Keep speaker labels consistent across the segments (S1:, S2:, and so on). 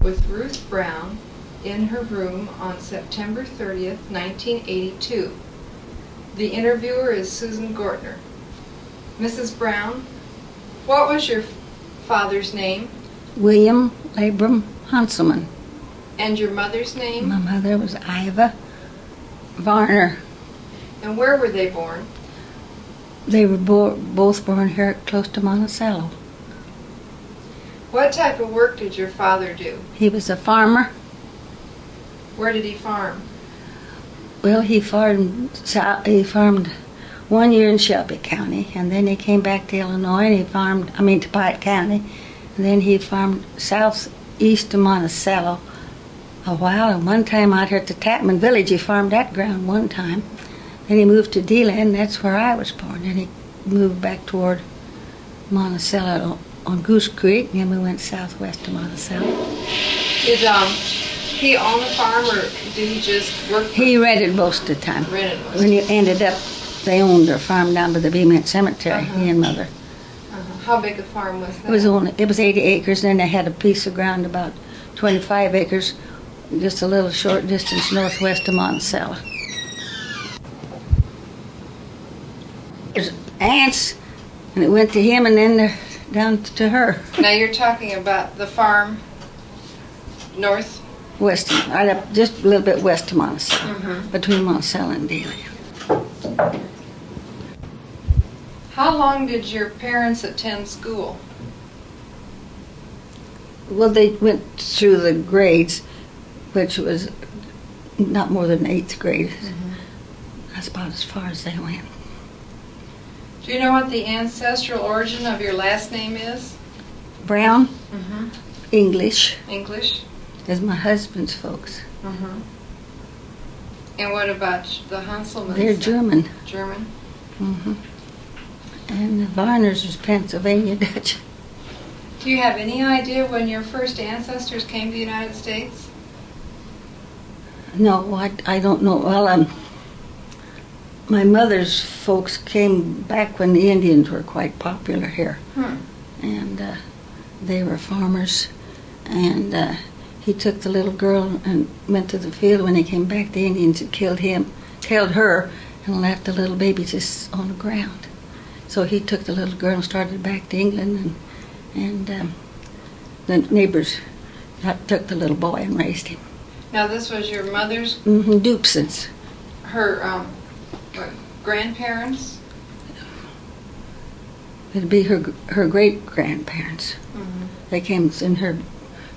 S1: with Ruth Brown in her room on September 30th, 1982. The interviewer is Susan Gortner. Mrs. Brown, what was your father's name?
S2: William Abram Honselman.
S1: And your mother's name?
S2: My mother was Iva Varner.
S1: And where were they born?
S2: They were both born here close to Monticello.
S1: What type of work did your father do?
S2: He was a farmer.
S1: Where did he farm?
S2: Well, he farmed 1 year in Shelby County, and then he came back to Illinois and to Pike County, and then he farmed southeast of Monticello a while, and one time out here at the Tapman Village, he farmed that ground one time. Then he moved to DeLand, that's where I was born, and he moved back toward Monticello on Goose Creek, and then we went southwest to Monticello.
S1: Did he own a farm, or did he just work for
S2: He rented most of the time.
S1: Rented most
S2: When he ended up, they owned their farm down by the Beamont Cemetery, he and Mother.
S1: How big a farm was that?
S2: It was 80 acres, and then they had a piece of ground about 25 acres, just a little short distance northwest of Monticello. There's aunts, and it went to him, and then they're down to her.
S1: Now you're talking about the farm north?
S2: West, right up, just a little bit west of Monticello, between Monticello and Dealey.
S1: How long did your parents attend school?
S2: Well, they went through the grades, which was not more than 8th grade. That's about as far as they went.
S1: Do you know what the ancestral origin of your last name is?
S2: Brown, English,
S1: English?
S2: is my husband's folks.
S1: And what about the Honselmans?
S2: They're German.
S1: German?
S2: And the Varners was Pennsylvania Dutch.
S1: Do you have any idea when your first ancestors came to the United States?
S2: No, I don't know. Well, my mother's folks came back when the Indians were quite popular here. And they were farmers. And he took the little girl and went to the field. When he came back, the Indians had killed her, and left the little baby just on the ground. So he took the little girl and started back to England, and the neighbors took the little boy and raised him.
S1: Now this was your mother's?
S2: Dupsons.
S1: Her grandparents?
S2: It'd be her great-grandparents. They came, and her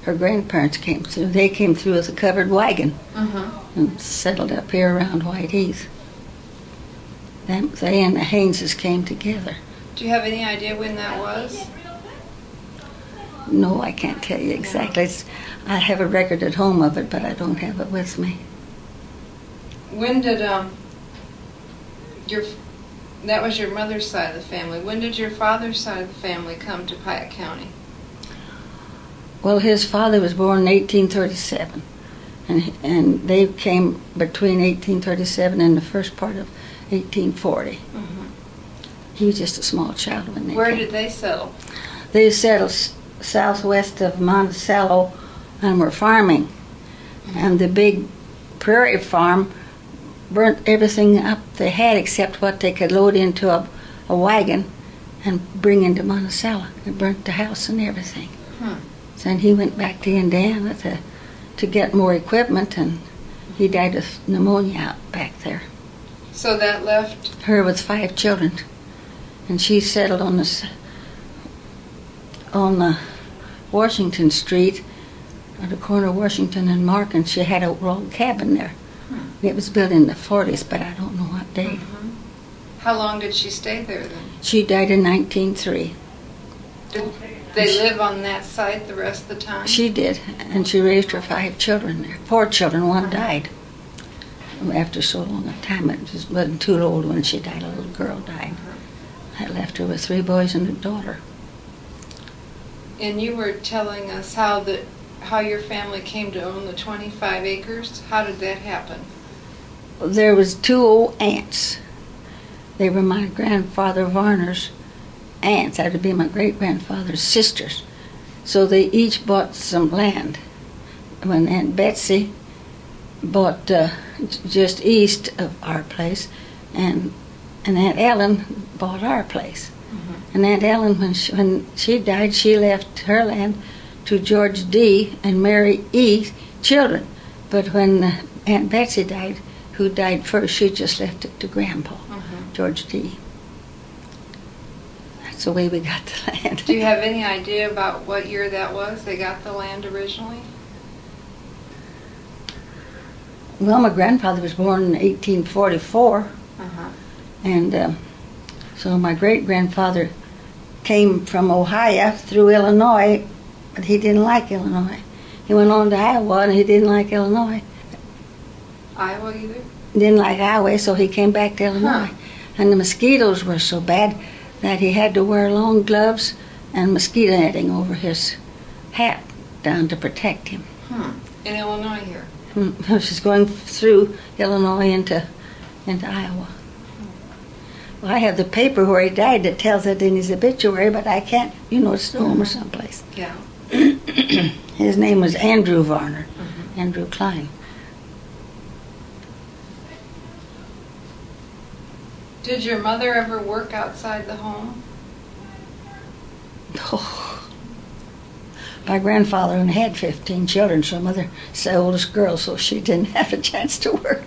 S2: grandparents came through. They came through with a covered wagon and settled up here around White Heath. They and the Hayneses came together.
S1: Do you have any idea when that was?
S2: No, I can't tell you exactly. I have a record at home of it, but I don't have it with me.
S1: When did that was your mother's side of the family. When did your father's side of the family come to Piatt County?
S2: Well, his father was born in 1837, and they came between 1837 and the first part of 1840. He was just a small child when they came.
S1: Where did they settle?
S2: They settled southwest of Monticello and were farming. And the big prairie farm burnt everything up they had except what they could load into a wagon and bring into Monticello. It burnt the house and everything. So then he went back to Indiana to get more equipment, and he died of pneumonia out back there.
S1: So that left
S2: her with 5 children, and she settled on the Washington Street, at the corner of Washington and Mark, and she had a log cabin there. It was built in the 40s, but I don't know what date.
S1: How long did she stay there then?
S2: She died in 1903.
S1: Did they live on that site the rest of the time?
S2: She did, and she raised her 5 children there. 4 children, one died. After so long a time, it just wasn't too old when she died. A little girl died. I left her with 3 boys and a daughter.
S1: And you were telling us how your family came to own the 25 acres. How did that happen?
S2: There was 2 old aunts. They were my grandfather Varner's aunts. That would be my great-grandfather's sisters. So they each bought some land when Aunt Betsy bought just east of our place, and Aunt Ellen bought our place. And Aunt Ellen, when she died, she left her land to George D. and Mary E. children. But when Aunt Betsy died, who died first, she just left it to Grandpa, George D. That's the way we got the land.
S1: Do you have any idea about what year that was they got the land originally?
S2: Well, my grandfather was born in 1844, and so my great-grandfather came from Ohio through Illinois, but he didn't like Illinois. He went on to Iowa, and he didn't like Illinois.
S1: Iowa either?
S2: Didn't like Iowa, so he came back to Illinois. And the mosquitoes were so bad that he had to wear long gloves and mosquito netting over his hat down to protect him.
S1: In Illinois here?
S2: She's going through Illinois into Iowa. Well, I have the paper where he died that tells it in his obituary, but I can't, it's home or someplace.
S1: Yeah.
S2: His name was Andrew Varner, Andrew Klein.
S1: Did your mother ever work outside the home?
S2: Oh. My grandfather only had 15 children, so mother's the oldest girl, so she didn't have a chance to work.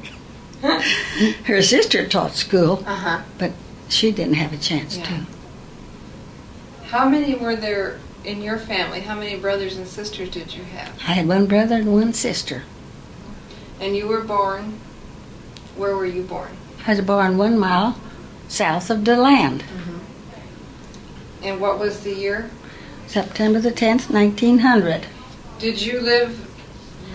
S2: Her sister taught school, but she didn't have a chance to.
S1: How many were there in your family? How many brothers and sisters did you have?
S2: I had one brother and one sister.
S1: And you were born, where were you born?
S2: I was born 1 mile south of DeLand.
S1: And what was the year?
S2: September the 10th, 1900.
S1: Did you live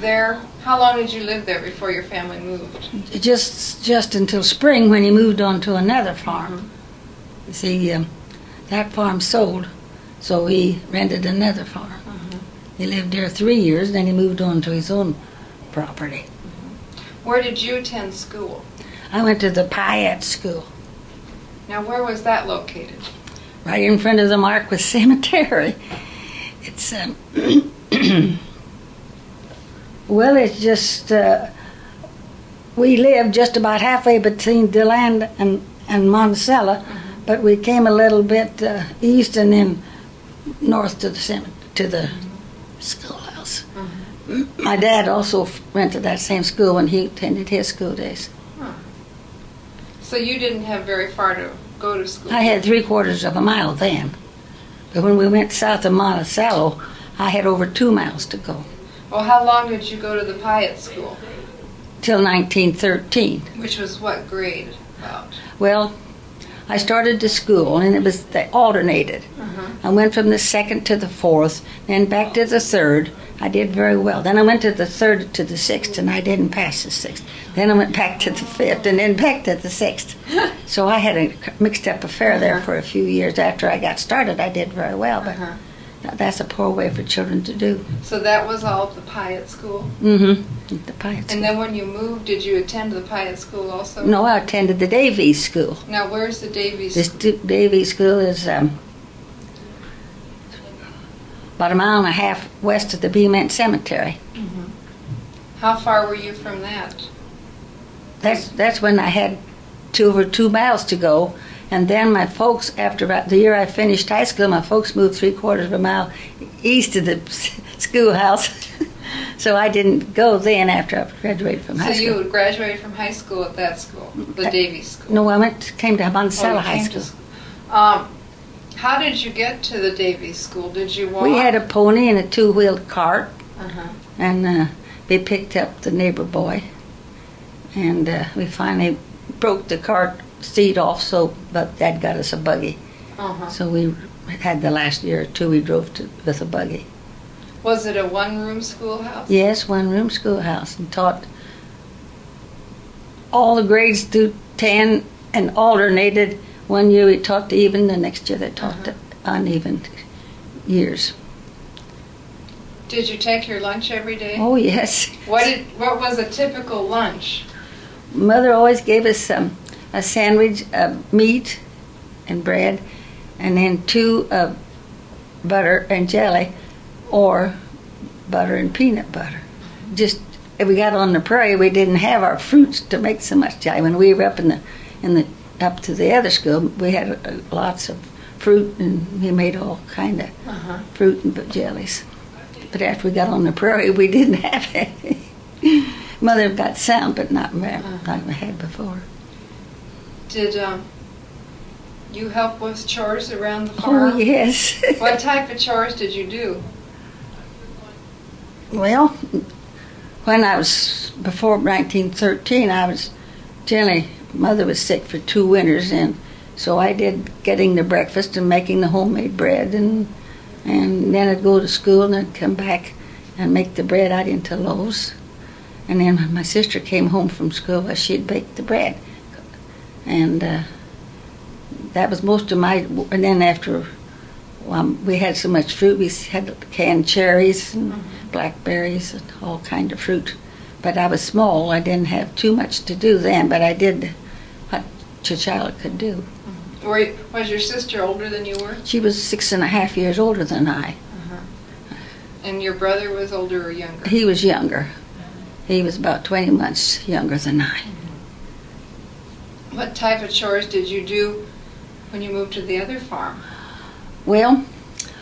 S1: there? How long did you live there before your family moved?
S2: Just until spring, when he moved on to another farm. You see, that farm sold, so he rented another farm. He lived there 3 years, then he moved on to his own property.
S1: Where did you attend school?
S2: I went to the Piatt School.
S1: Now, where was that located?
S2: Right in front of the Marquis Cemetery. It's, well, it's just, we lived just about halfway between DeLand and Monticello, but we came a little bit east and then north to the schoolhouse. My dad also went to that same school when he attended his school days.
S1: So you didn't have very far to go to school?
S2: I had 3/4 of a mile then. But when we went south of Monticello, I had over 2 miles to go.
S1: Well, how long did you go to the Piatt School?
S2: Till 1913.
S1: Which was what grade about?
S2: Well, I started to school, and they alternated. I went from the 2nd to the 4th, then back to the 3rd. I did very well. Then I went to the 3rd to the 6th, and I didn't pass the 6th. Then I went back to the 5th, and then back to the 6th. So I had a mixed-up affair there for a few years. After I got started, I did very well, but that's a poor way for children to do.
S1: So that was all at the Piatt School?
S2: The Piatt School.
S1: And then when you moved, did you attend the Piatt School also?
S2: No, I attended the Davies School.
S1: Now, where's the Davies
S2: This
S1: School?
S2: Davies School is about 1.5 miles west of the Beement Cemetery.
S1: How far were you from that?
S2: That's when I had over 2 miles to go. And then my folks, after about the year I finished high school, my folks moved 3/4 of a mile east of the schoolhouse. So I didn't go then after I graduated from high school.
S1: So you graduated from high school at that school, the Davies School?
S2: No, I came to Monticello High
S1: came to
S2: School.
S1: How did you get to the Davies School? Did you walk?
S2: We had a pony and a 2-wheeled cart,
S1: Uh-huh.
S2: and we picked up the neighbor boy, and we finally broke the cart seat off, but Dad got us a buggy.
S1: Uh-huh.
S2: So we had the last year or two we drove with a buggy.
S1: Was it a one-room schoolhouse?
S2: Yes, 1-room schoolhouse, and taught all the grades through 10 and alternated. One year we taught the even, the next year they taught the uneven years.
S1: Did you take your lunch every day?
S2: Oh, yes.
S1: What was a typical lunch?
S2: Mother always gave us a sandwich of meat and bread, and then 2 butter and jelly, or butter and peanut butter. just if we got on the prairie, we didn't have our fruits to make so much jelly. When we were up in the up to the other school, we had lots of fruit, and we made all kind of fruit and jellies. But after we got on the prairie, we didn't have any. Mother got some, but not we had before.
S1: Did you help with chores around the farm?
S2: Oh, yes.
S1: What type of chores did you do?
S2: Well, when I was, before 1913, I was generally, Mother was sick for 2 winters, and so I did getting the breakfast and making the homemade bread, and then I'd go to school and I'd come back and make the bread out into loaves. And then when my sister came home from school, she'd bake the bread. And that was most of my, and then after we had so much fruit, we had canned cherries and blackberries and all kind of fruit. But I was small, I didn't have too much to do then, but I did what a child could do.
S1: Was your sister older than you were?
S2: She was 6.5 years older than I.
S1: And your brother was older or younger?
S2: He was younger. He was about 20 months younger than I.
S1: What type of chores did you do when you moved to the other farm?
S2: Well,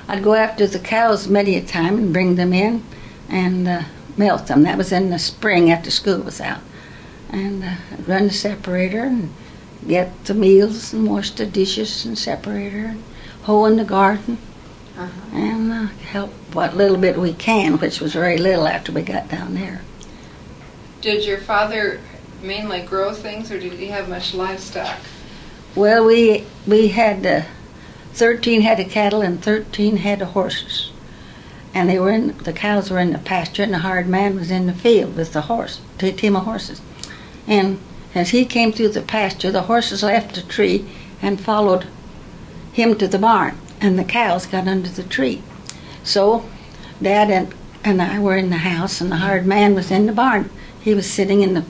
S2: I'd go after the cows many a time and bring them in and milk them. That was in the spring after school was out. And I'd run the separator and get the meals and wash the dishes and separator and hoe in the garden and help what little bit we can, which was very little after we got down there.
S1: Did your father mainly grow things, or did he have much livestock?
S2: Well, we had 13 head of cattle and 13 head of horses. And the cows were in the pasture, and the hired man was in the field with the team of horses. And as he came through the pasture, the horses left the tree and followed him to the barn, and the cows got under the tree. So Dad and I were in the house, and the hired man was in the barn. He was sitting in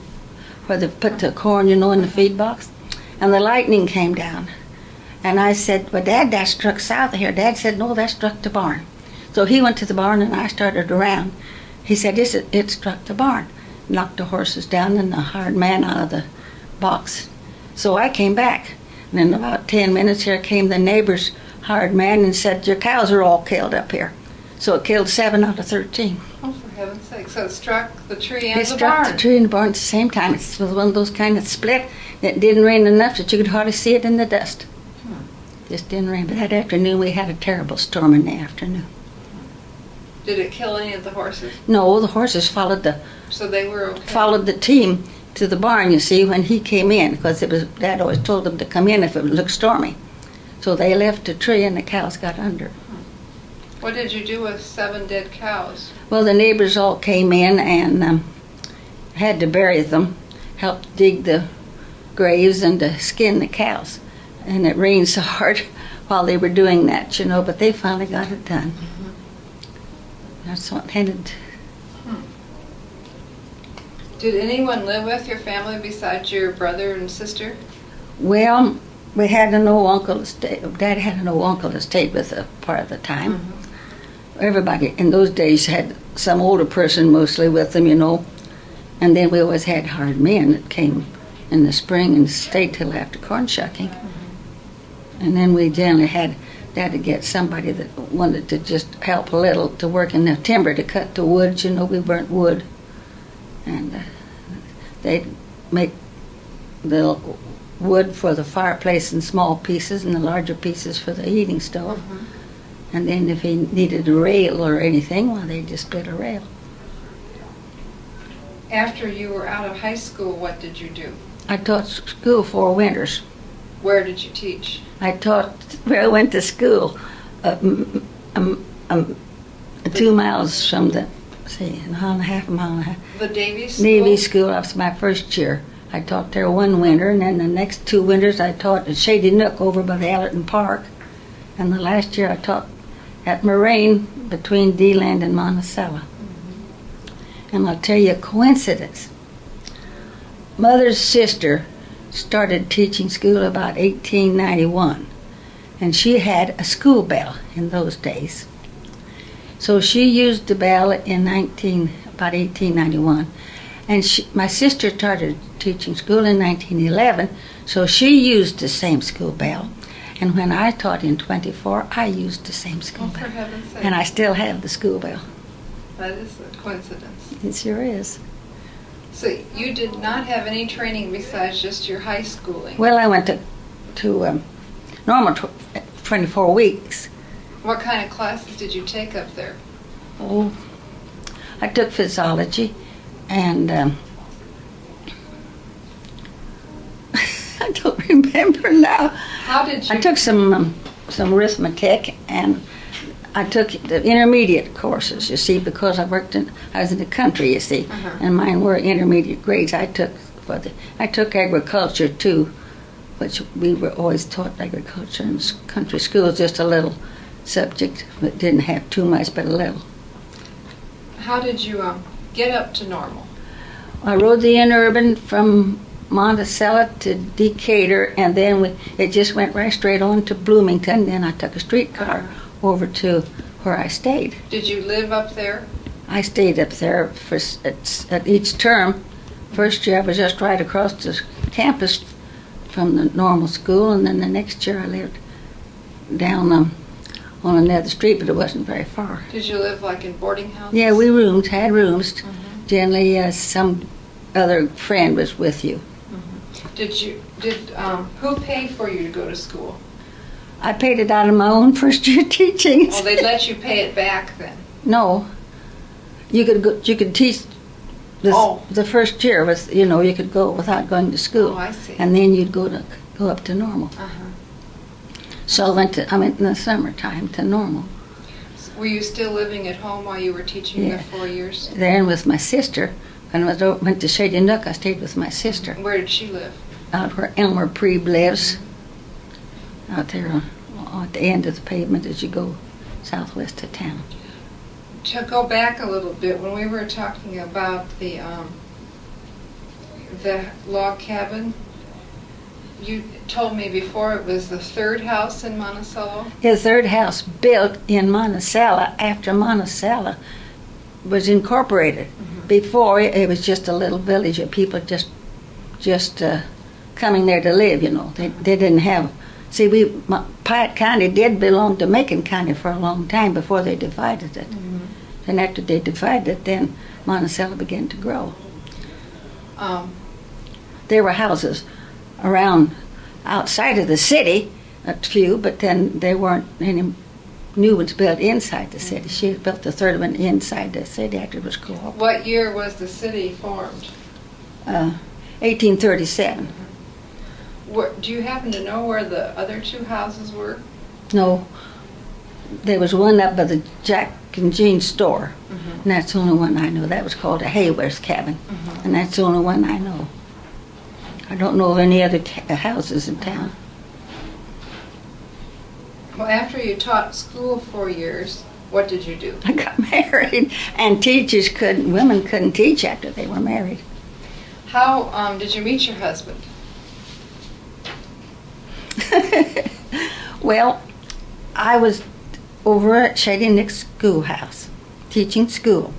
S2: where they put the corn, in the feed box, and the lightning came down. And I said, well, Dad, that struck south of here. Dad said, no, that struck the barn. So he went to the barn, and I started around. He said, it struck the barn. Knocked the horses down and the hired man out of the box. So I came back. And in about 10 minutes, here came the neighbor's hired man and said, your cows are all killed up here. So it killed 7 out of 13.
S1: Oh, for heaven's sake. So it struck the tree and the barn.
S2: It struck the tree and the barn at the same time. It was one of those kind that split. It didn't rain enough that you could hardly see it in the dust. Just didn't rain. But that afternoon, we had a terrible storm in the afternoon.
S1: Did it kill any of the horses?
S2: No, the horses followed
S1: So they were okay?
S2: Followed the team to the barn, you see, when he came in, because Dad always told them to come in if it looked stormy. So they left the tree and the cows got under.
S1: What did you do with 7 dead cows?
S2: Well, the neighbors all came in and had to bury them, helped dig the graves and to skin the cows. And it rained so hard while they were doing that, but they finally got it done. That's what ended.
S1: Did anyone live with your family besides your brother and sister?
S2: Well, we had an old uncle that stayed. Dad had an old uncle that stayed with us part of the time. Everybody in those days had some older person mostly with them, And then we always had hired men that came in the spring and stayed till after corn shucking. And then we generally had to get somebody that wanted to just help a little to work in the timber to cut the wood. We burnt wood. And they'd make the wood for the fireplace in small pieces and the larger pieces for the heating stove. And then if he needed a rail or anything, well, they just built a rail.
S1: After you were out of high school, what did you do?
S2: I taught school 4 winters.
S1: Where did you teach?
S2: I went to school 2 miles from a mile and a half.
S1: The Davy School?
S2: Navy School. That was my first year. I taught there 1 winter, and then the next 2 winters I taught at Shady Nook over by the Allerton Park. And the last year I taught at Moraine between D-Land and Monticello. And I'll tell you a coincidence. Mother's sister started teaching school about 1891, and she had a school bell in those days. So she used the bell in about 1891. And my sister started teaching school in 1911, so she used the same school bell. And when I taught in 24, I used the same school
S1: For
S2: bell.
S1: heaven's sake.
S2: And I still have the school bell.
S1: That is a coincidence.
S2: It sure is.
S1: So you did not have any training besides just your high schooling.
S2: Well, I went to normal 24 weeks.
S1: What kind of classes did you take up there?
S2: Oh, I took physiology, and I don't remember now.
S1: How did you?
S2: I took some arithmetic, and I took the intermediate courses. You see, because I was in the country. You see, and mine were intermediate grades. I took agriculture too, which we were always taught agriculture in country schools, just a little subject, but didn't have too much, but a little.
S1: How did you get up to Normal?
S2: I rode the interurban from Monticello to Decatur, and then it just went right straight on to Bloomington. Then I took a streetcar over to where I stayed.
S1: Did you live up there?
S2: I stayed up there at each term. First year I was just right across the campus from the normal school, and then the next year I lived down on another street, but it wasn't very far.
S1: Did you live like in boarding houses?
S2: Yeah, we had rooms. Generally, some other friend was with you.
S1: Who paid for you to go to school?
S2: I paid it out of my own first year teaching.
S1: Well, they let you pay it back then.
S2: No, you could teach. The first year was, you could go without going to school.
S1: Oh, I see.
S2: And then you'd go up to Normal. So I went in the summertime to Normal.
S1: Were you still living at home while you were teaching the 4 years?
S2: Then with my sister. When I went to Shady Nook, I stayed with my sister.
S1: Where did she live?
S2: Out where Elmer Preeb lives. Out there at the end of the pavement as you go southwest of town.
S1: To go back a little bit, when we were talking about the log cabin, you told me before it was the third house in Monticello?
S2: The third house built in Monticello after Monticello was incorporated. Before, it was just a little village of people just coming there to live, They didn't have... See, Piatt County did belong to Macon County for a long time before they divided it. And after they divided it, then Monticello began to grow. There were houses around outside of the city, a few, but then there weren't any new ones built inside the city. She built the third one inside the city after it was co-op.
S1: What year was the city formed?
S2: 1837.
S1: Do you happen to know where the other two houses were?
S2: No. There was one up by the Jack and Jean store, and that's the only one I know. That was called a Hayworth cabin, and that's the only one I know. I don't know of any other houses in town.
S1: Well, after you taught school 4 years, what did you do?
S2: I got married, and women couldn't teach after they were married.
S1: How did you meet your husband?
S2: Well, I was over at Shady Nick's schoolhouse, teaching school.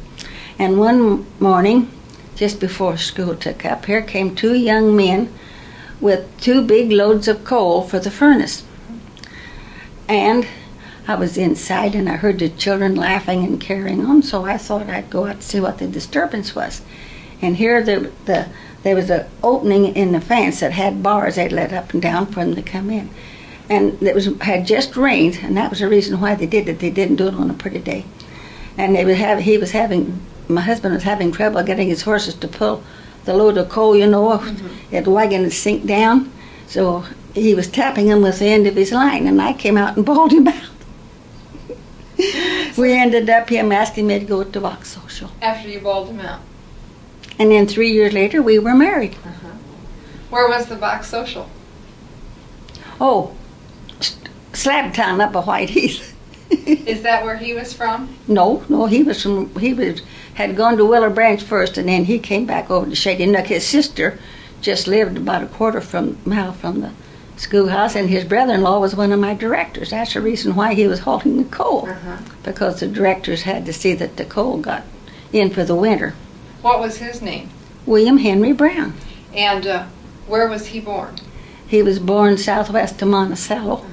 S2: And one morning, just before school took up, here came two young men with 2 big loads of coal for the furnace. And I was inside, and I heard the children laughing and carrying on, so I thought I'd go out to see what the disturbance was. And here there was an opening in the fence that had bars they'd let up and down for them to come in. And it had just rained, and that was the reason why they did it. They didn't do it on a pretty day. And my husband was having trouble getting his horses to pull the load of coal, the wagon would sink down. So he was tapping them with the end of his line, and I came out and bawled him out. We ended up him asking me to go to Vox Social.
S1: After you bawled him out?
S2: And then 3 years later, we were married.
S1: Where was the Vox Social?
S2: Oh, Slabtown up at White Heath.
S1: Is that where he was from?
S2: No, he had gone to Willow Branch first, and then he came back over to Shady Nook. His sister just lived about a quarter mile from the schoolhouse, and his brother-in-law was one of my directors. That's the reason why he was hauling the coal, because the directors had to see that the coal got in for the winter.
S1: What was his name?
S2: William Henry Brown.
S1: And where was he born?
S2: He was born southwest of Monticello.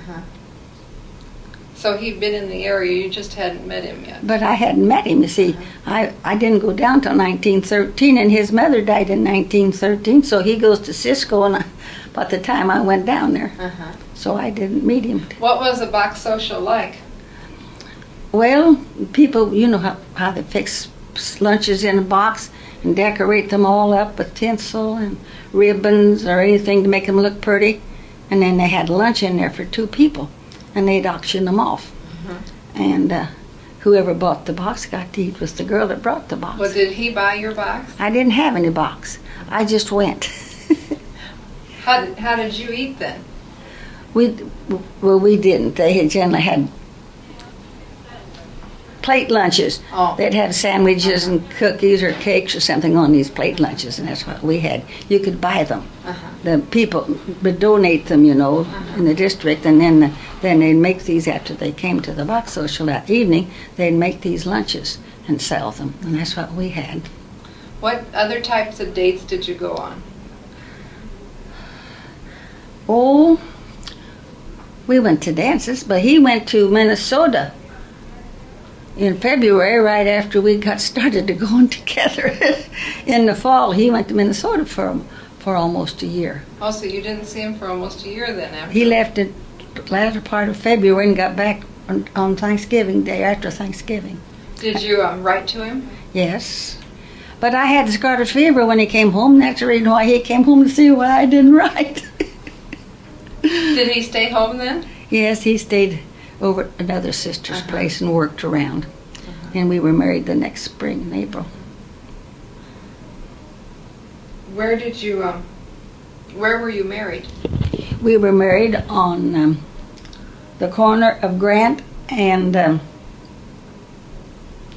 S1: So he'd been in the area, you just hadn't met him yet.
S2: But I hadn't met him, you see. I didn't go down till 1913, and his mother died in 1913, so he goes to Cisco about the time I went down there. So I didn't meet him.
S1: What was a box social like?
S2: Well, people, you know how they fix lunches in a box and decorate them all up with tinsel and ribbons or anything to make them look pretty. And then they had lunch in there for 2 people, and they'd auction them off. And whoever bought the box got to eat was the girl that brought the box.
S1: Well, did he buy your box?
S2: I didn't have any box. I just went.
S1: How did you eat then?
S2: We didn't. They had generally had plate lunches. They'd have sandwiches and cookies or cakes or something on these plate lunches, and that's what we had. You could buy them. The people would donate them, you know, in the district, and then they'd make these after they came to the box social that evening. They'd make these lunches and sell them, and that's what we had.
S1: What other types of dates did you go on?
S2: Oh, we went to dances, but he went to Minnesota in February, right after we got started to going together. In the fall, he went to Minnesota for almost a year.
S1: Oh, so you didn't see him for almost a year then? After
S2: He left in the latter part of February and got back on Thanksgiving Day, after Thanksgiving.
S1: Did you write to him?
S2: Yes. But I had scarlet fever when he came home. That's the reason why he came home, to see why I didn't write.
S1: Did he stay home then?
S2: Yes, he stayed over at another sister's place and worked around. And we were married the next spring in April.
S1: Where did you, where were you married?
S2: We were married on the corner of Grant and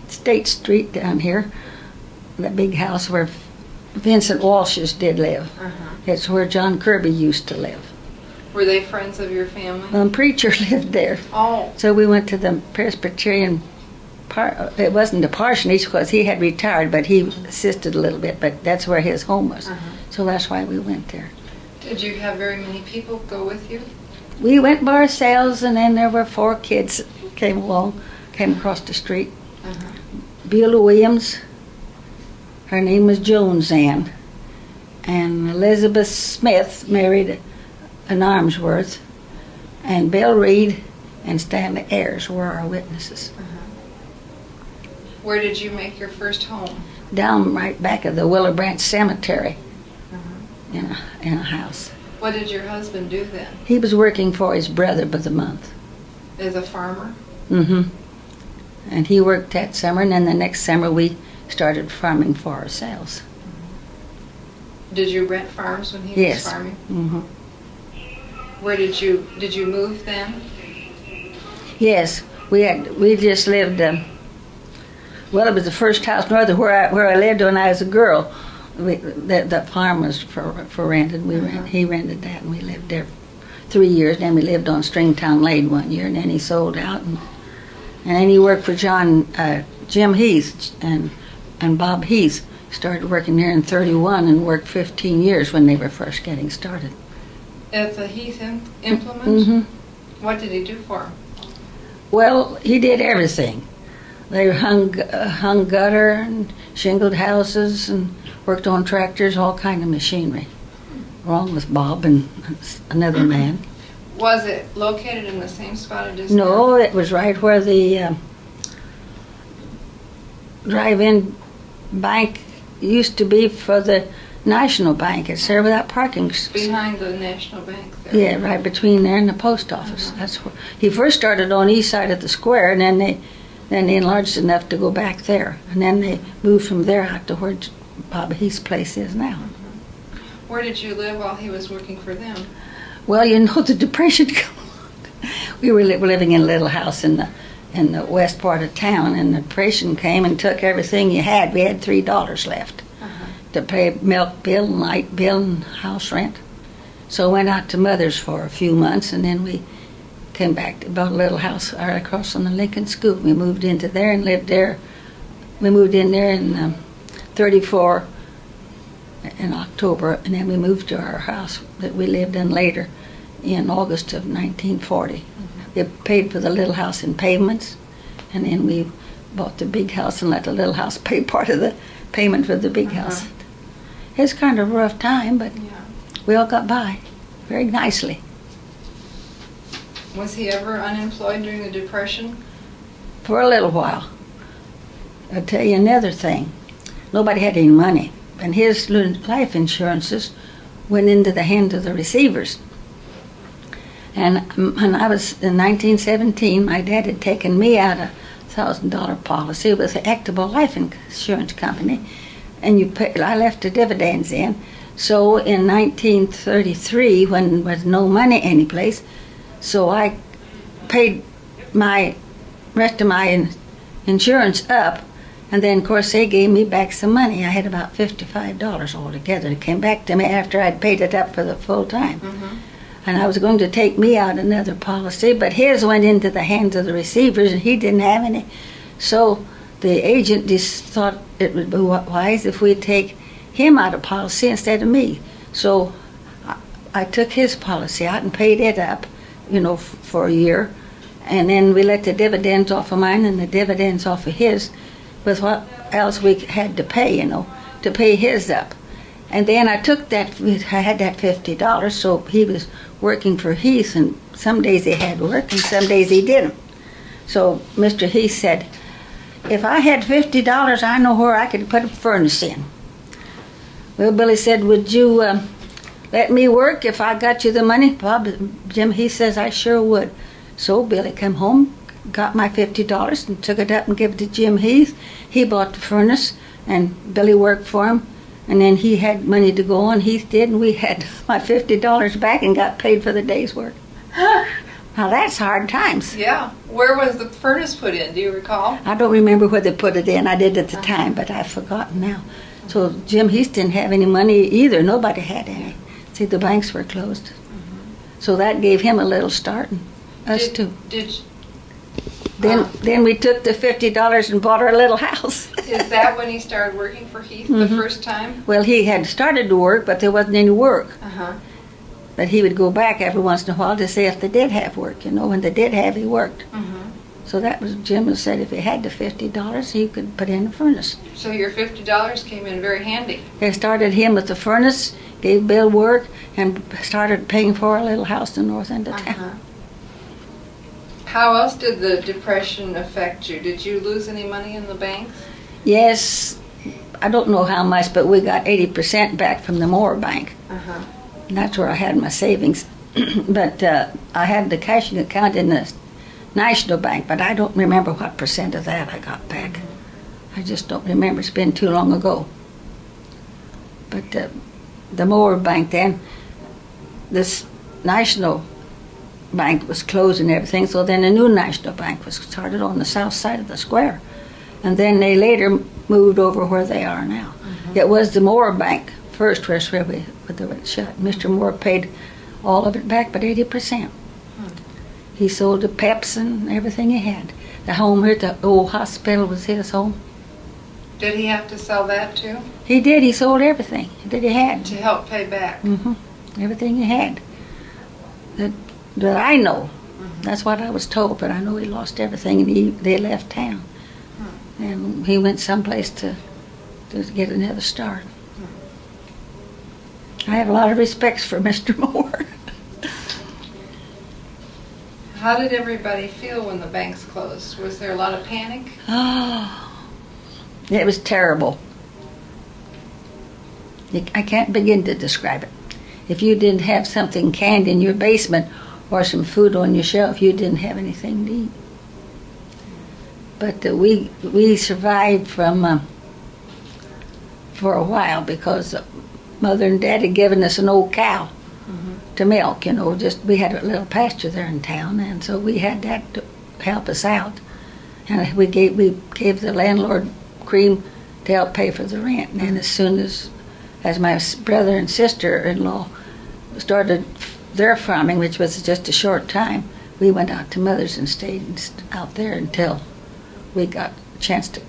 S2: State Street down here. The big house where Vincent Walsh's did live. It's where John Kirby used to live.
S1: Were they friends of your family?
S2: The preacher lived there.
S1: Oh.
S2: So we went to the Presbyterian, it wasn't a parsonage because he had retired, but he assisted a little bit, but that's where his home was. So that's why we went there.
S1: Did you have very many people go with you?
S2: We went by ourselves, and then there were 4 kids came across the street. Beulah Williams, her name was Jones Ann, and Elizabeth Smith married an Armsworth, and Bill Reed and Stanley Ayers were our witnesses.
S1: Where did you make your first home?
S2: Down right back of the Willow Branch Cemetery, in a house.
S1: What did your husband do then?
S2: He was working for his brother by the month.
S1: As a farmer?
S2: And he worked that summer, and then the next summer we started farming for ourselves.
S1: Did you rent farms when he was farming? Where did you move then?
S2: Yes, we just lived. Well, it was the first house north of where I lived when I was a girl. That farm was for rented. He rented that, and we lived there 3 years. Then we lived on Stringtown Lane 1 year, and then he sold out, and then he worked for Jim Heath and Bob Heath. Started working there in 1931 and worked 15 years when they were first getting started.
S1: At the Heath Implements? What did he do for him?
S2: Well, he did everything. They hung gutter and shingled houses and worked on tractors, all kind of machinery. Along with Bob and another man.
S1: Was it located in the same spot it is
S2: No,
S1: now?
S2: it was right where the drive-in bank used to be for the National Bank. It's there without parking.
S1: Behind the National Bank there.
S2: Yeah, right between there and the post office. That's where he first started on the east side of the square, and then they enlarged enough to go back there, and then they moved from there out to where Bob Heath's place is now.
S1: Where did you live while he was working for them?
S2: Well, you know, the Depression come along. We were living in a little house in the west part of town, and the Depression came and took everything you had. We had $3 left to pay milk bill and light bill and house rent. So I went out to Mother's for a few months, and then we came back to build a little house right across from the Lincoln School. We moved into there and lived there we moved in there in 34 in October, and then we moved to our house that we lived in later in August of 1940. Mm-hmm. We paid for the little house in pavements, and then we bought the big house and let the little house pay part of the payment for the big house. It was kind of a rough time, but we all got by very nicely.
S1: Was he ever unemployed during the Depression?
S2: For a little while. I'll tell you another thing. Nobody had any money, and his life insurances went into the hands of the receivers. And when I was in 1917, my dad had taken me out a $1,000 policy. It was an Equitable Life Insurance Company, and I left the dividends in. So in 1933, when there was no money anyplace, so I paid my rest of my insurance up, and then of course they gave me back some money. I had about $55 altogether. It came back to me after I'd paid it up for the full time. Mm-hmm. And I was going to take me out another policy, but his went into the hands of the receivers, and he didn't have any. So the agent just thought it would be wise if we'd take him out of policy instead of me. So I took his policy out and paid it up, for a year. And then we let the dividends off of mine and the dividends off of his with what else we had to pay, to pay his up. And then I took that, I had that $50, so he was working for Heath, and some days he had work and some days he didn't. So Mr. Heath said, if I had $50, I know where I could put a furnace in. Well, Billy said, would you let me work if I got you the money? Bob, Jim Heath says, I sure would. So Billy came home, got my $50 and took it up and gave it to Jim Heath. He bought the furnace, and Billy worked for him. And then he had money to go on, Heath did, and we had my $50 back and got paid for the day's work. Now that's hard times.
S1: Yeah. Where was the furnace put in? Do you recall?
S2: I don't remember where they put it in. I did at the time, but I've forgotten now. So Jim Heath didn't have any money either. Nobody had any. See, the banks were closed. Mm-hmm. So that gave him a little start, and us too. Then we took the $50 and bought our little house.
S1: Is that when he started working for Heath the first time?
S2: Well, he had started to work, but there wasn't any work.
S1: Uh-huh.
S2: But he would go back every once in a while to see if they did have work. When they did have, he worked. Mm-hmm. So that was, Jim had said if he had the $50, he could put in a furnace.
S1: So your $50 came in very handy.
S2: They started him with the furnace, gave Bill work, and started paying for our little house in the north end of town.
S1: How else did the Depression affect you? Did you lose any money in the banks?
S2: Yes, I don't know how much, but we got 80% back from the Moore Bank.
S1: Uh-huh.
S2: And that's where I had my savings. But I had the cashing account in the National Bank, but I don't remember what percent of that I got back. Mm-hmm. I just don't remember. It's been too long ago. But the Moore Bank then, this National Bank was closed and everything, so then a new National Bank was started on the south side of the square. And then they later moved over where they are now. Mm-hmm. It was the Moore Bank first where they were shut. Mr. Moore paid all of it back, but 80%. He sold the Peps and everything he had. The home here at the old hospital was his home.
S1: Did he have to sell that too?
S2: He did. He sold everything that he had.
S1: To help pay back?
S2: Mm-hmm. Everything he had. That I know. Mm-hmm. That's what I was told, but I know he lost everything, and they left town. Mm-hmm. And he went someplace to get another start. Mm-hmm. I have a lot of respect for Mr. Moore.
S1: How did everybody feel when the banks closed? Was there a lot of panic?
S2: Oh, it was terrible. I can't begin to describe it. If you didn't have something canned in your basement or some food on your shelf, you didn't have anything to eat. But we survived from for a while because Mother and Dad had given us an old cow to milk. Just we had a little pasture there in town, and so we had that to help us out. And we gave the landlord cream to help pay for the rent. And then as soon as my brother and sister-in-law started their farming, which was just a short time, we went out to Mother's and stayed out there until we got a chance to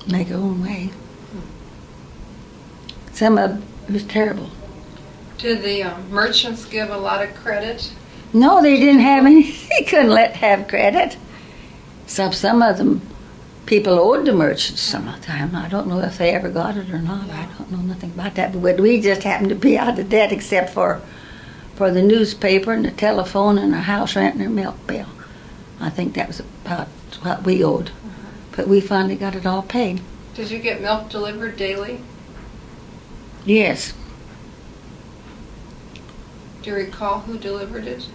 S2: make her own way. Some of it was terrible.
S1: Did the merchants give a lot of credit?
S2: No, they didn't have any. They couldn't have credit. Some of them people owed the merchants some of the time. I don't know if they ever got it or not. I don't know nothing about that. But we just happened to be out of debt except for the newspaper and the telephone and our house rent and our milk bill. I think that was about what we owed. But we finally got it all paid.
S1: Did you get milk delivered daily?
S2: Yes.
S1: Do you recall who delivered it?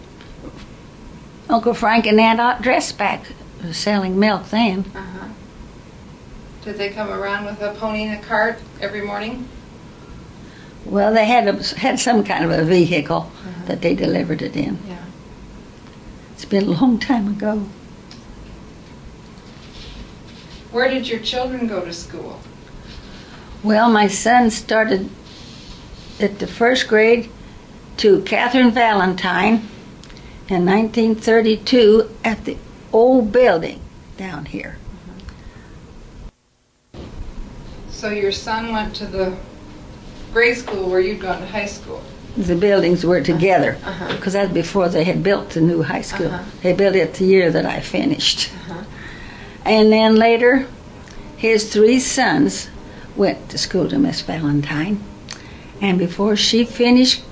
S2: Uncle Frank and Aunt Dressback was selling milk then.
S1: Uh-huh. Did they come around with a pony and a cart every morning?
S2: Well, they had some kind of a vehicle that they delivered it in.
S1: Yeah.
S2: It's been a long time ago.
S1: Where did your children go to school?
S2: Well, my son started at the first grade to Catherine Valentine in 1932 at the old building down here.
S1: So your son went to the grade school where you'd gone to high school?
S2: The buildings were together
S1: Uh-huh.
S2: because that's before they had built the new high school.
S1: Uh-huh.
S2: They built it the year that I finished.
S1: Uh-huh.
S2: And then later, his 3 sons went to school to Miss Valentine. And before she finished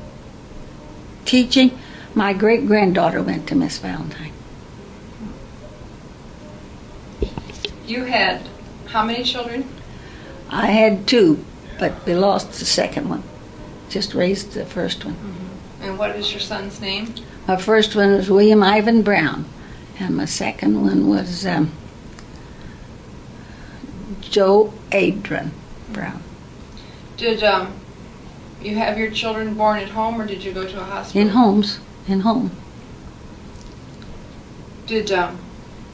S2: teaching, my great-granddaughter went to Miss Valentine.
S1: You had how many children?
S2: I had 2, but we lost the second one. Just raised the first one.
S1: And what is your son's name?
S2: My first one was William Ivan Brown, and my second one was Joe Adrian Brown.
S1: Did you have your children born at home or did you go to a hospital?
S2: In home.
S1: Did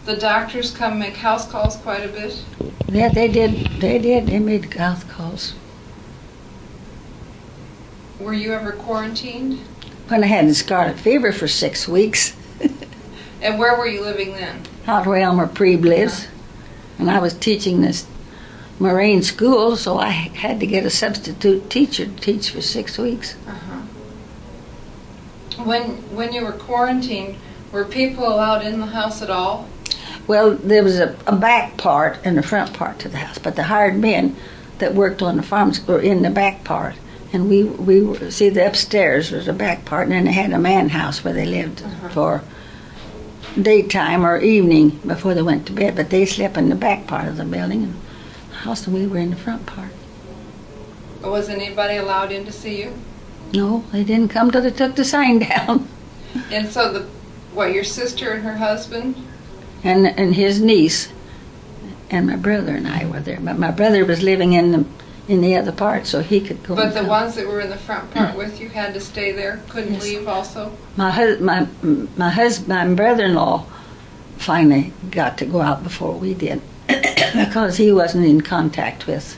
S1: the doctors come make house calls quite a bit?
S2: Yeah, they did. They made house calls.
S1: Were you ever quarantined?
S2: When I had the scarlet fever for 6 weeks,
S1: And where were you living then?
S2: out where Elmer Preeb lives, and I was teaching this Moraine school, so I had to get a substitute teacher to teach for 6 weeks.
S1: Uh-huh. When you were quarantined, were people allowed in the house at all?
S2: Well, there was a back part and a front part to the house, but the hired men that worked on the farms were in the back part. And we were, see, the upstairs was the back part, and then they had a man house where they lived for daytime or evening before they went to bed. But they slept in the back part of the building, and the house, and we were in the front part.
S1: Was anybody allowed in to see you?
S2: No, they didn't come till they took the sign down.
S1: And so your sister and her husband?
S2: And his niece and my brother and I were there. But my brother was living in the other part, so he could go.
S1: But the ones that were in the front part with you had to stay there, couldn't leave also?
S2: My brother-in-law finally got to go out before we did because he wasn't in contact with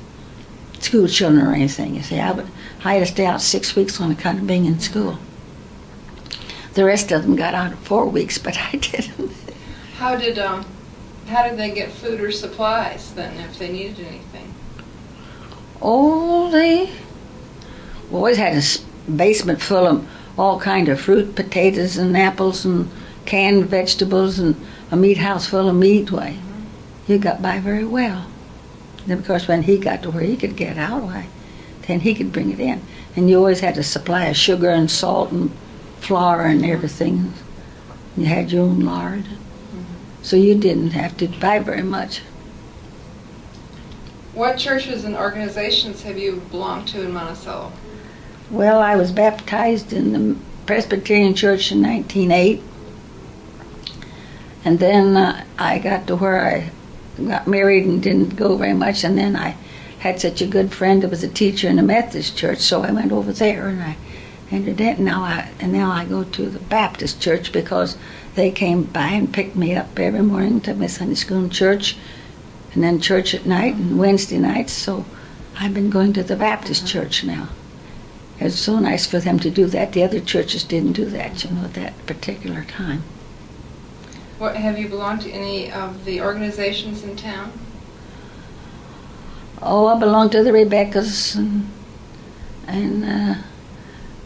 S2: school children or anything. You see, I had to stay out 6 weeks on account of being in school. The rest of them got out in 4 weeks, but I didn't.
S1: How did they get food or supplies then if they needed anything?
S2: Oh, they always had a basement full of all kind of fruit, potatoes and apples and canned vegetables and a meat house full of meat. Why, you got by very well. Then, of course, when he got to where he could get out, why, then he could bring it in. And you always had a supply of sugar and salt and flour and everything. You had your own lard. So you didn't have to buy very much.
S1: What churches and organizations have you belonged to in Monticello?
S2: Well, I was baptized in the Presbyterian Church in 1908. And then I got to where I got married and didn't go very much. And then I had such a good friend that was a teacher in the Methodist Church, so I went over there and I entered it. Now I go to the Baptist Church because they came by and picked me up every morning, took me to Sunday school and church, and then church at night and Wednesday nights. So I've been going to the Baptist Church now. It's so nice for them to do that. The other churches didn't do that, at that particular time.
S1: Have you belonged to any of the organizations in town?
S2: Oh, I belonged to the Rebeccas and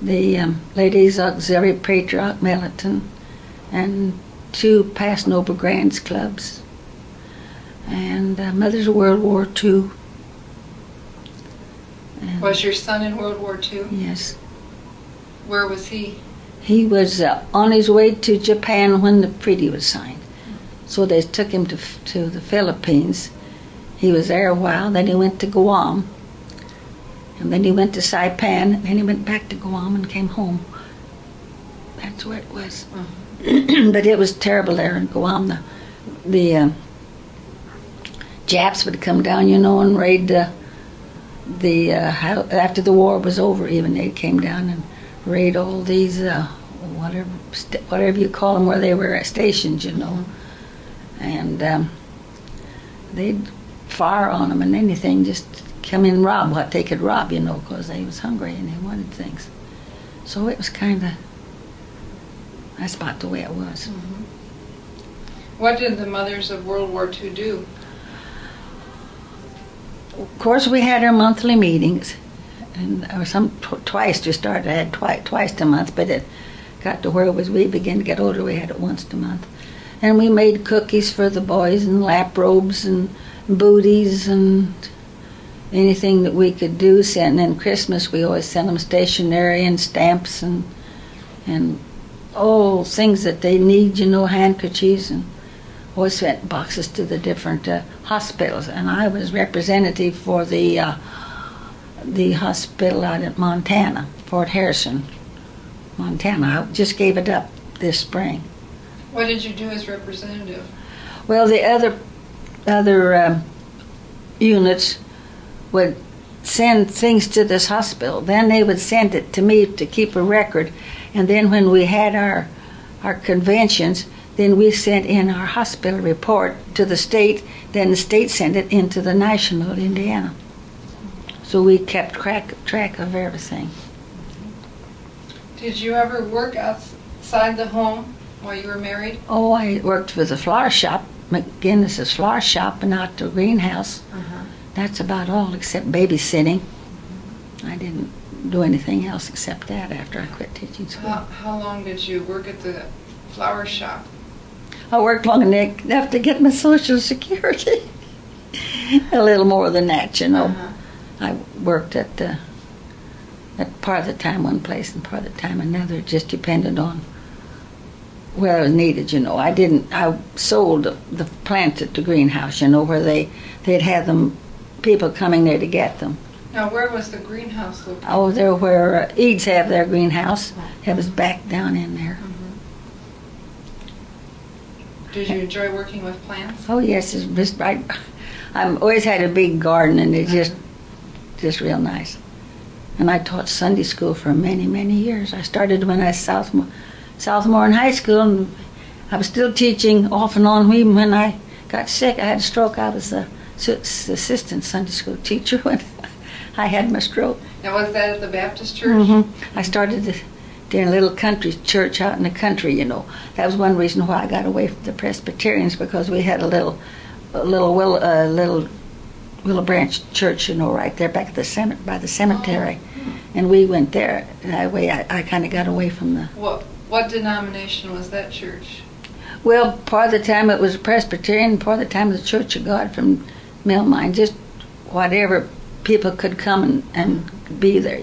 S2: the Ladies Auxiliary Patriarch Militant and 2 Past Noble Grands clubs and Mothers of World War II. And
S1: Was your son in World War II?
S2: yes.
S1: Where was he?
S2: He was on his way to Japan when the treaty was signed. So they took him to the Philippines. He was there a while, then he went to Guam. And then he went to Saipan, and then he went back to Guam and came home. That's where it was. But it was terrible there in Guam. The Japs would come down, and raid after the war was over. Even they came down and raid all these whatever you call them, where they were stationed, and they'd fire on them and anything, just come in and rob what they could rob, because they was hungry and they wanted things. So it was that's about the way it was.
S1: Mm-hmm. What did the Mothers of World War II do?
S2: Of course, we had our monthly meetings, and twice we started. I had twice a month, but it got to where we began to get older. We had it once a month, and we made cookies for the boys and lap robes and booties and anything that we could do. And then Christmas, we always sent them stationery and stamps and all things that they need, handkerchiefs, and always sent boxes to the different hospitals. And I was representative for the hospital out at Montana, Fort Harrison, Montana. I just gave it up this spring.
S1: What did you do as representative?
S2: Well, the other units would send things to this hospital. Then they would send it to me to keep a record. And then when we had our conventions, then we sent in our hospital report to the state. Then the state sent it into the national Indiana. So we kept track of everything.
S1: Did you ever work outside the home while you were married?
S2: Oh, I worked for the flower shop, McGinnis's flower shop, and out the greenhouse.
S1: Uh-huh.
S2: That's about all, except babysitting. I didn't do anything else except that after I quit teaching school.
S1: How long did you work at the flower shop?
S2: I worked long enough to get my Social Security. A little more than that,
S1: Uh-huh.
S2: I worked at part of the time one place and part of the time another. It just depended on where it was needed, I sold the plants at the greenhouse, where they'd have them, people coming there to get them.
S1: Now, where was the greenhouse located?
S2: Oh, there where Eads have their greenhouse. It was back down in there.
S1: Mm-hmm. Did you enjoy working with plants?
S2: Oh yes, it's just right. I've always had a big garden, and it's just real nice. And I taught Sunday school for many, many years. I started when I was sophomore in high school, and I was still teaching off and on. When I got sick, I had a stroke. I was the assistant Sunday school teacher when I had my stroke.
S1: Now, was that at the Baptist church?
S2: Mm-hmm. I started in a little country church out in the country, That was one reason why I got away from the Presbyterians, because we had a little Willow Branch church, right there back at by the cemetery.
S1: Oh.
S2: And we went there. That way I kind of got away from the...
S1: What denomination was that church?
S2: Well, part of the time it was a Presbyterian, part of the time it was the Church of God from Millmine. Just whatever people could come and be there,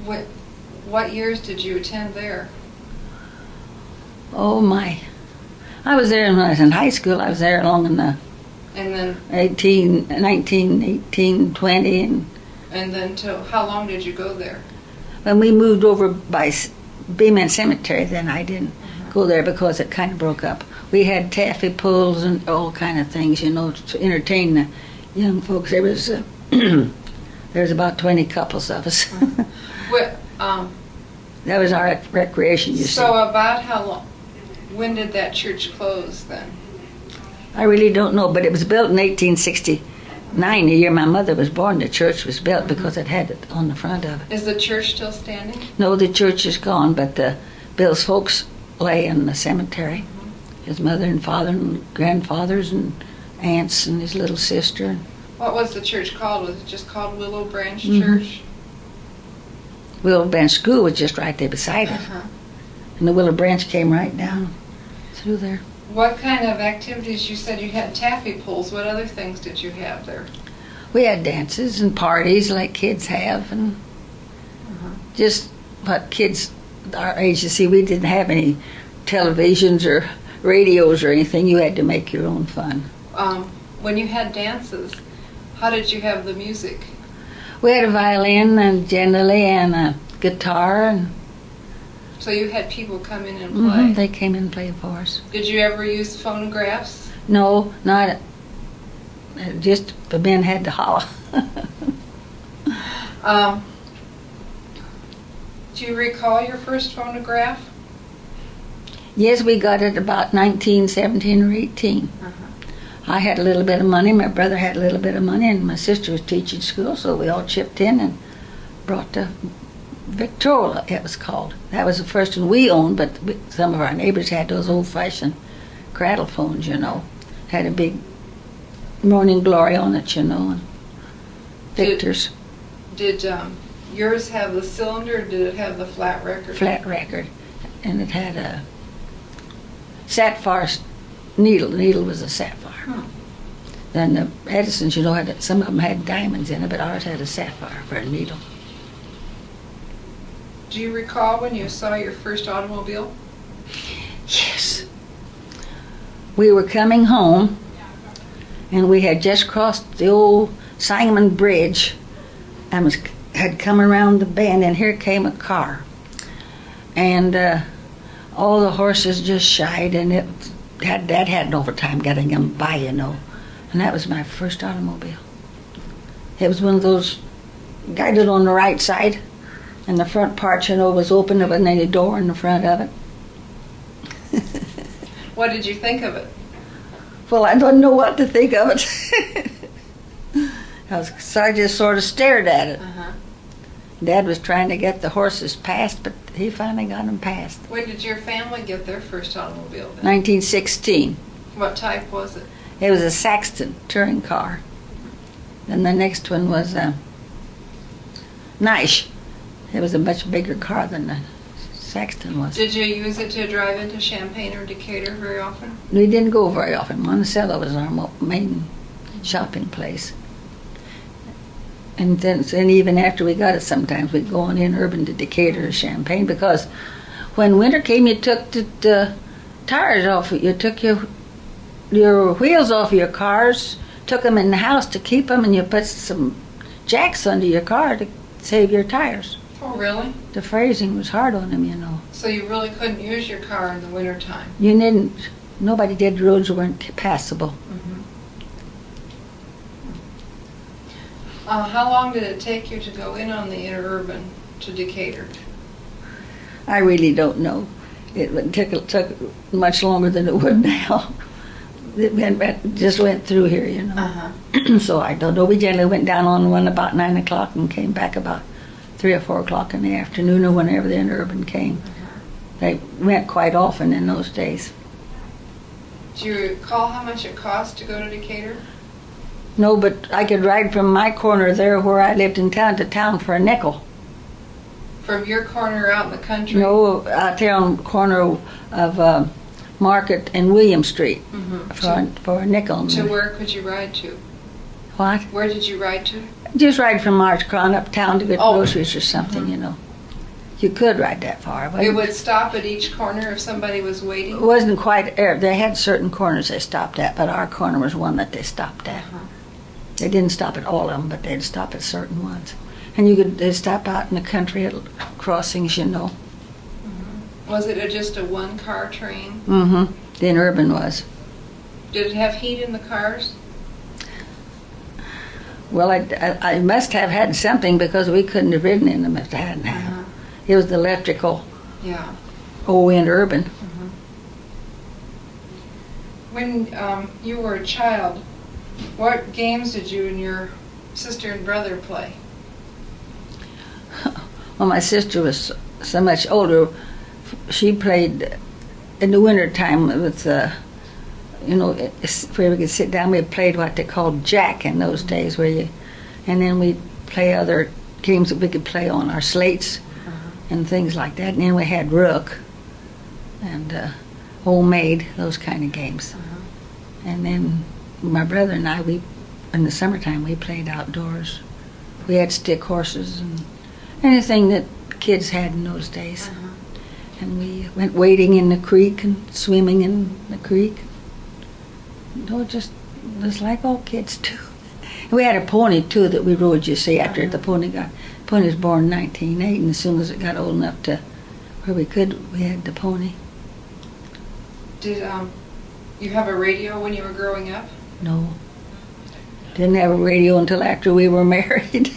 S1: What years did you attend there?
S2: Oh, my. I was there when I was in high school. I was there along in the...
S1: And then...
S2: 18, 20,
S1: And then till how long did you go there?
S2: When we moved over by Beeman Cemetery, then I didn't go there because it kind of broke up. We had taffy pulls and all kind of things, to entertain the young folks. There was about 20 couples of us. That was our recreation, you see.
S1: So about how long? When did that church close then?
S2: I really don't know, but it was built in 1869, the year my mother was born. The church was built because it had it on the front of it.
S1: Is the church still standing?
S2: No, the church is gone, but Bill's folks lay in the cemetery. His mother and father and grandfathers and aunts and his little sister and
S1: What was the church called? Was it just called Willow Branch
S2: Mhm.
S1: Church?
S2: Willow Branch School was just right there beside it.
S1: Uh-huh.
S2: And the Willow Branch came right down through there.
S1: What kind of activities? You said you had taffy pulls. What other things did you have there?
S2: We had dances and parties like kids have, and just what kids our age, you see, we didn't have any televisions or radios or anything. You had to make your own fun.
S1: When you had dances, how did you have the music?
S2: We had a violin and generally and a guitar, and
S1: So you had people come in and play.
S2: they came in and played for us.
S1: Did you ever use phonographs?
S2: No, not just the men had to holler.
S1: Do you recall your first phonograph?
S2: Yes, we got it about 1917 or 18. I had a little bit of money, my brother had a little bit of money, and my sister was teaching school, so we all chipped in and brought the Victrola, it was called. That was the first one we owned, but some of our neighbors had those old-fashioned cradle phones, you know. Had a big Morning Glory on it, you know, and Victor's.
S1: Did yours have the cylinder, or did it have the flat record?
S2: Flat record, and it had a sapphire needle. The needle was a sapphire. Then the Edisons, you know, some of them had diamonds in it, but ours had a sapphire for a needle.
S1: Do you recall when you saw your first automobile?
S2: Yes. We were coming home, and we had just crossed the old Simon Bridge and had come around the bend, and here came a car. And all the horses just shied, and Dad had an overtime getting them by, you know. And that was my first automobile. It was one of those guided on the right side, and the front part, you know, was open. There wasn't any door in the front of it.
S1: What did you think of it?
S2: Well, I don't know what to think of it. I just sort of stared at it. Dad was trying to get the horses past, but he finally got them past.
S1: When did your family get their first automobile then?
S2: 1916.
S1: What type was it?
S2: It was a Saxton touring car. Then the next one was a Nice. It was a much bigger car than the Saxton was.
S1: Did you use it to drive into Champaign or Decatur very often?
S2: We didn't go very often. Monticello was our main shopping place. And then even after we got it, sometimes we'd go on in urban to Decatur or Champaign, because when winter came, you took the tires off. You took your wheels off your cars, took them in the house to keep them, and you put some jacks under your car to save your tires.
S1: Oh, really?
S2: The phrasing was hard on them, you know.
S1: So you really couldn't use your car in the wintertime?
S2: You didn't. Nobody did. The roads weren't passable.
S1: How long did it take you to go in on the interurban to Decatur?
S2: I really don't know. It took much longer than it would now. It just went through here, you know. So I don't know. We generally went down on one about 9 o'clock and came back about 3 or 4 o'clock in the afternoon, or whenever the interurban came. They went quite often in those days.
S1: Do you recall how much it cost to go to Decatur?
S2: No, but I could ride from my corner there where I lived in town to town for a nickel.
S1: From your corner out in the country?
S2: No, out there on the corner of Market and William Street for a nickel.
S1: To where could you ride to?
S2: What?
S1: Where did you ride to?
S2: Just ride from March Crown uptown to get groceries or something, you know. You could ride that far. But
S1: It would stop at each corner if somebody was waiting?
S2: it wasn't quite air. They had certain corners they stopped at, but our corner was one that they stopped at. They didn't stop at all of them, but they'd stop at certain ones. And they'd stop out in the country at crossings, you know.
S1: Was it just a one-car train?
S2: The interurban was.
S1: Did it have heat in the cars?
S2: Well, I must have had something, because we couldn't have ridden in them if they hadn't had. It was the electrical old interurban.
S1: When you were a child, what games did you and your sister and brother play?
S2: Well, my sister was so much older. She played in the wintertime with where we could sit down. We played what they called jack in those days, and then we'd play other games that we could play on our slates and things like that. And then we had rook and old maid, those kind of games. And then my brother and I, in the summertime, we played outdoors. We had stick horses and anything that kids had in those days. And we went wading in the creek and swimming in the creek. Just like all kids do. We had a pony too that we rode, you see, after the pony was born in 1908, and as soon as it got old enough to where we had the pony.
S1: Did you have a radio when you were growing up?
S2: No. Didn't have a radio until after we were married.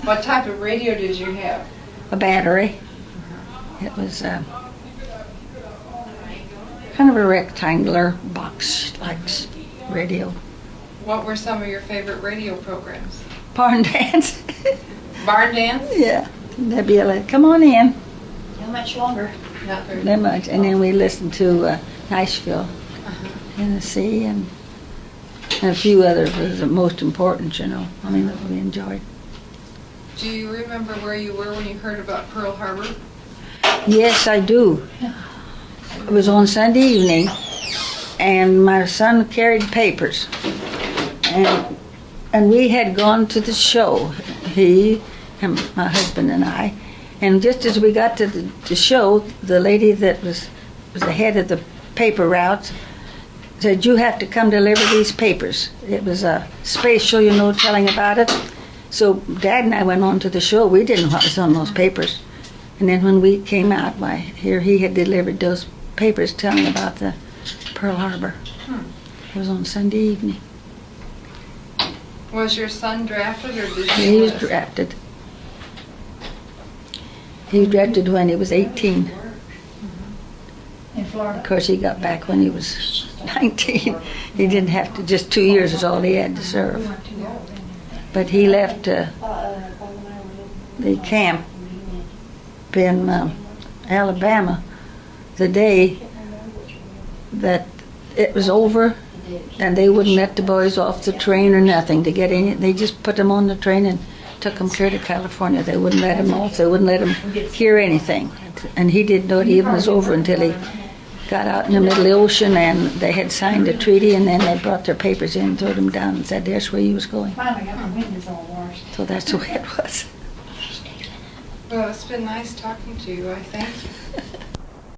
S1: What type of radio did you have?
S2: A battery. It was kind of a rectangular box-like radio.
S1: What were some of your favorite radio programs?
S2: Barn dance.
S1: Barn dance?
S2: Yeah. That'd be like, come on in.
S3: Not much longer.
S1: Not very
S2: That much. And then we listened to Nashville, Tennessee, and a few others was the most important, that we enjoyed.
S1: Do you remember where you were when you heard about Pearl Harbor?
S2: Yes, I do. It was on Sunday evening, and my son carried papers. And we had gone to the show, he and my husband and I. And just as we got to the show, the lady that was the head of the paper routes said, you have to come deliver these papers. It was a spatial, telling about it. So Dad and I went on to the show. We didn't know what was on those papers. And then when we came out, here he had delivered those papers telling about the Pearl Harbor. It was on Sunday evening.
S1: Was your son drafted or did
S2: He was drafted. He was drafted when he was 18.
S3: In Florida.
S2: Of course, he got back when he was 19. He didn't have to, just 2 years is all he had to serve. But he left the camp in Alabama the day that it was over, and they wouldn't let the boys off the train or nothing to get in. They just put them on the train and took them clear to California. They wouldn't let him off. They wouldn't let him hear anything. And he didn't know it even was over until he got out in the middle of the ocean, and they had signed a treaty, and then they brought their papers in, threw them down, and said, there's where he was going.
S3: Finally got my windows all washed.
S2: So that's the way it was.
S1: Well, it's been nice talking to you, I think.